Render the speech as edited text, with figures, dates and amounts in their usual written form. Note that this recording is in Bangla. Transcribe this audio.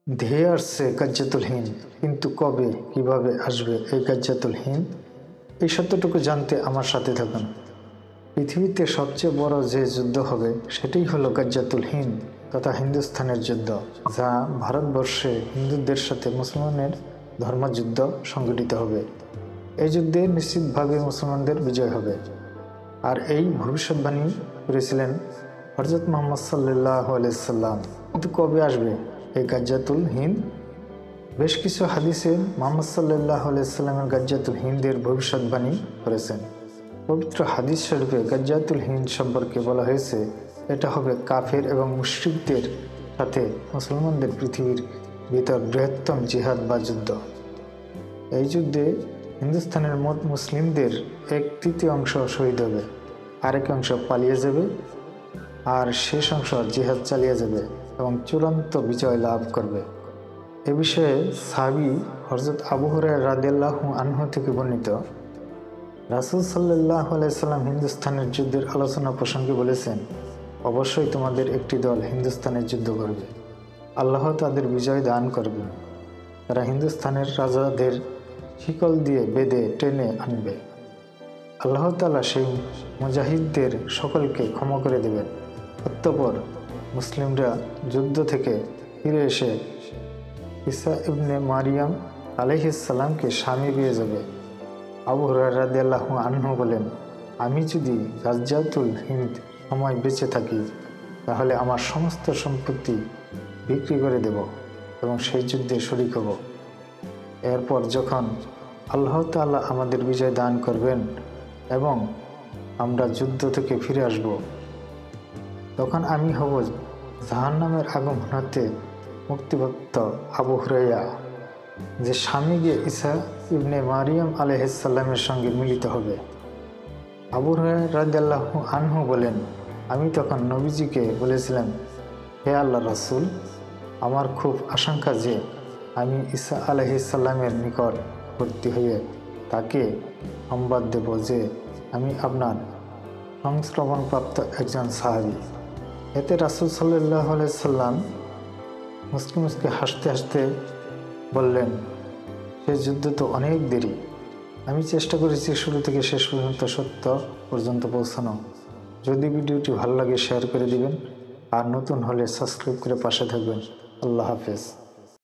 ধেয়ে আসছে কাজ্জাতুল হিন্দ, কিন্তু কবে কিভাবে আসবে এই কাজ্জাতুল হিন্দ, এই সত্যটুকু জানতে আমার সাথে থাকুন। পৃথিবীতে সবচেয়ে বড় যে যুদ্ধ হবে সেটাই হলো কাজ্জাতুল হিন্দ তথা হিন্দুস্থানের যুদ্ধ, যা ভারতবর্ষে হিন্দুদের সাথে মুসলমানের ধর্মযুদ্ধ সংঘটিত হবে। এই যুদ্ধে নিশ্চিতভাবে মুসলমানদের বিজয় হবে। আর এই ভবিষ্যৎবাণী করেছিলেন হযরত মুহাম্মদ সাল্লাল্লাহু আলাইহি সাল্লাম। কিন্তু কবে আসবে এই গাজ্জাতুল হিন্দ? বেশ কিছু হাদিসে মুহাম্মদ সাল্লাল্লাহু আলাইহি সাল্লামের গাজ্জাতুল হিন্দের ভবিষ্যৎবাণী করেছেন। পবিত্র হাদিস শরীফে গাজ্জাতুল হিন্দ সম্পর্কে বলা হয়েছে, এটা হবে কাফের এবং মুশরিকদের সাথে মুসলমানদের পৃথিবীর ভিতর বৃহত্তম জিহাদ বা যুদ্ধ। এই যুদ্ধে হিন্দুস্তানের মোট মুসলিমদের 1/3 শহীদ হবে, আরেক অংশ পালিয়ে যাবে, আর শেষ অংশ জিহাদ চালিয়ে যাবে এবং চূড়ান্ত বিজয় লাভ করবে। এ বিষয়ে সাহাবী হযরত আবু হুরায়রা রাদিয়াল্লাহু আনহু থেকে বর্ণিত, রাসূল সাল্লাল্লাহু আলাইহি সাল্লাম হিন্দুস্তানের যুদ্ধের আলোচনা প্রসঙ্গে বলেছেন, অবশ্যই তোমাদের একটি দল হিন্দুস্তানের যুদ্ধ করবে, আল্লাহ তাদের বিজয় দান করবেন। তারা হিন্দুস্তানের রাজাদের শিকল দিয়ে বেঁধে টেনে আনবে। আল্লাহ তাআলা সেই মুজাহিদদের সকলকে ক্ষমা করে দেবেন। অতঃপর মুসলিমরা যুদ্ধ থেকে ফিরে এসে ঈসা ইবনে মারিয়াম আলাইহিস সালামকে স্বামী পেয়ে যাবে। আবু হুরায়রা রাদিয়াল্লাহু আনহু বলেন, আমি যদি গাজ্জাতুল হিন্দ সময় বেঁচে থাকি তাহলে আমার সমস্ত সম্পত্তি বিক্রি করে দেব এবং সেই যুদ্ধে শরীক হব। এরপর যখন আল্লাহ তাআলা আমাদের বিজয় দান করবেন এবং আমরা যুদ্ধ থেকে ফিরে আসব, তখন আমি হব জাহান্নামের আগুন হতে মুক্তিপ্রাপ্ত আবু হুরায়রা, যে স্বামী গিয়ে ঈসা ইবনে মারিয়াম আলাইহিস সালামের সঙ্গে মিলিত হবে। আবু হুরায়রা রাদিয়াল্লাহু আনহু বলেন, আমি তখন নবীজিকে বলেছিলাম, হে আল্লাহর রাসূল, আমার খুব আশঙ্কা যে আমি ঈসা আলাইহিস সালামের নিকট ভর্তি হয়ে তাকে সংবাদ দেব যে আমি আপনার সংস্রবণপ্রাপ্ত একজন সাহাবী। এতে রাসূল সাল্লাল্লাহু আলাইহি সাল্লাম মুসকে মুসকে হাসতে হাসতে বললেন, সে যুদ্ধ তো অনেক দেরি। আমি চেষ্টা করেছি শুরু থেকে শেষ পর্যন্ত সত্য পর্যন্ত পৌঁছানো। যদি ভিডিওটি ভালো লাগে শেয়ার করে দিবেন, আর নতুন হলে সাবস্ক্রাইব করে পাশে থাকবেন। আল্লাহ হাফেজ।